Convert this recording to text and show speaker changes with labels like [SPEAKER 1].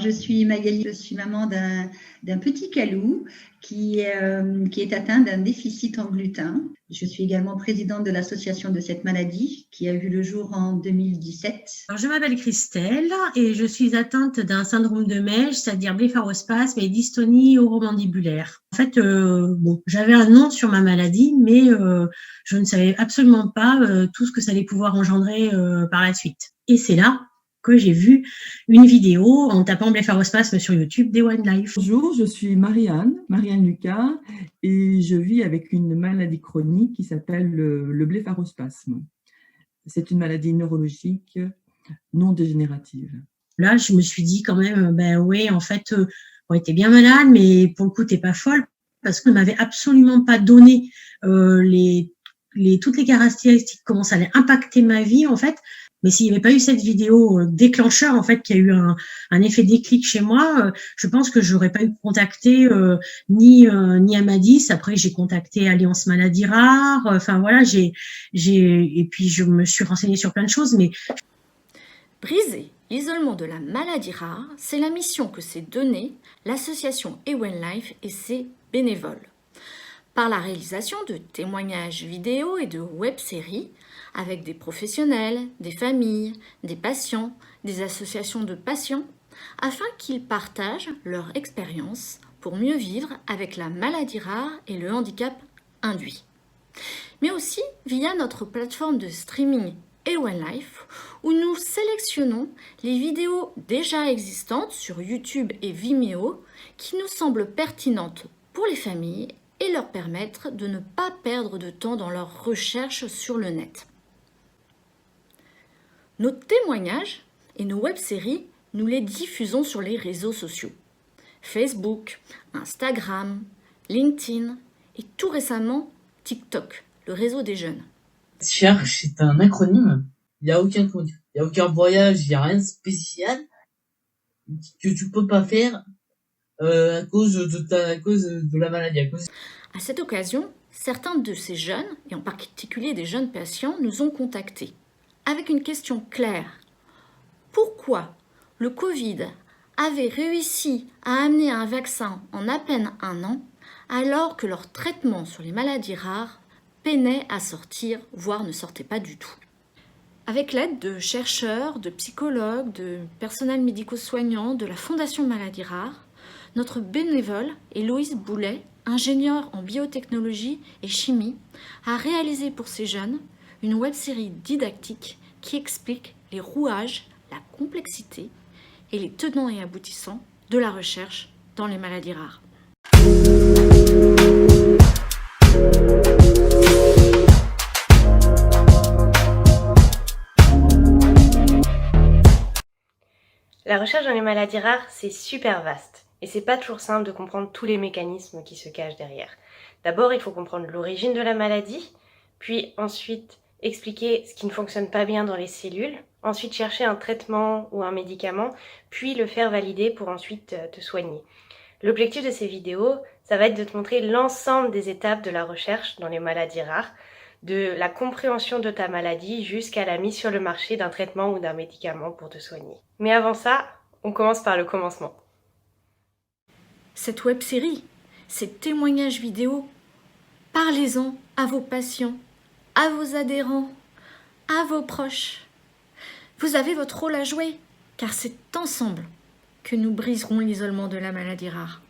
[SPEAKER 1] je suis Magali, je suis maman d'un petit Calou qui est atteint d'un déficit en gluten. Je suis également présidente de l'association de cette maladie qui a vu le jour en 2017.
[SPEAKER 2] Alors, je m'appelle Christelle et je suis atteinte d'un syndrome de Meige, c'est-à-dire blépharospasme et dystonie oromandibulaire. En fait, j'avais un nom sur ma maladie, mais je ne savais absolument pas tout ce que ça allait pouvoir engendrer par la suite. Et c'est là que j'ai vu une vidéo en tapant blépharospasme sur YouTube d'Ewan Life.
[SPEAKER 3] Bonjour, je suis Marianne Lucas, et je vis avec une maladie chronique qui s'appelle le blépharospasme. C'est une maladie neurologique non dégénérative.
[SPEAKER 2] Là, je me suis dit quand même, oui, en fait, on était bien malade, mais pour le coup, t'es pas folle, parce qu'on ne m'avait absolument pas donné toutes les caractéristiques, comment ça allait impacter ma vie, en fait. Mais s'il n'y avait pas eu cette vidéo déclencheur, en fait, qui a eu un effet déclic chez moi, je pense que j'aurais pas eu contacté ni Amadis. Après, j'ai contacté Alliance Maladies Rares. Enfin voilà, et puis je me suis renseignée sur plein de choses. Mais
[SPEAKER 4] briser l'isolement de la maladie rare, c'est la mission que s'est donnée l'association Ewan Life et ses bénévoles. Par la réalisation de témoignages vidéo et de web-séries avec des professionnels, des familles, des patients, des associations de patients, afin qu'ils partagent leur expérience pour mieux vivre avec la maladie rare et le handicap induit. Mais aussi via notre plateforme de streaming Ewan Life, où nous sélectionnons les vidéos déjà existantes sur YouTube et Vimeo qui nous semblent pertinentes pour les familles et leur permettre de ne pas perdre de temps dans leurs recherches sur le net. Nos témoignages et nos web-séries, nous les diffusons sur les réseaux sociaux. Facebook, Instagram, LinkedIn et tout récemment TikTok, le réseau des jeunes.
[SPEAKER 5] Cherche, c'est un acronyme. Il y a aucun voyage, il y a rien de spécial que tu peux pas faire à cause de la maladie.
[SPEAKER 4] À cette occasion, certains de ces jeunes, et en particulier des jeunes patients, nous ont contactés avec une question claire. Pourquoi le Covid avait réussi à amener un vaccin en à peine 1 an, alors que leur traitement sur les maladies rares peinait à sortir, voire ne sortait pas du tout? Avec l'aide de chercheurs, de psychologues, de personnel médico-soignant, de la Fondation Maladies Rares, notre bénévole Héloïse Boulet, ingénieure en biotechnologie et chimie, a réalisé pour ces jeunes une web-série didactique qui explique les rouages, la complexité et les tenants et aboutissants de la recherche dans les maladies rares.
[SPEAKER 6] La recherche dans les maladies rares, c'est super vaste et c'est pas toujours simple de comprendre tous les mécanismes qui se cachent derrière. D'abord, il faut comprendre l'origine de la maladie, puis ensuite expliquer ce qui ne fonctionne pas bien dans les cellules, ensuite chercher un traitement ou un médicament, puis le faire valider pour ensuite te soigner. L'objectif de ces vidéos, ça va être de te montrer l'ensemble des étapes de la recherche dans les maladies rares, de la compréhension de ta maladie jusqu'à la mise sur le marché d'un traitement ou d'un médicament pour te soigner. Mais avant ça, on commence par le commencement.
[SPEAKER 4] Cette web-série, ces témoignages vidéo, parlez-en à vos patients, à vos adhérents, à vos proches. Vous avez votre rôle à jouer, car c'est ensemble que nous briserons l'isolement de la maladie rare.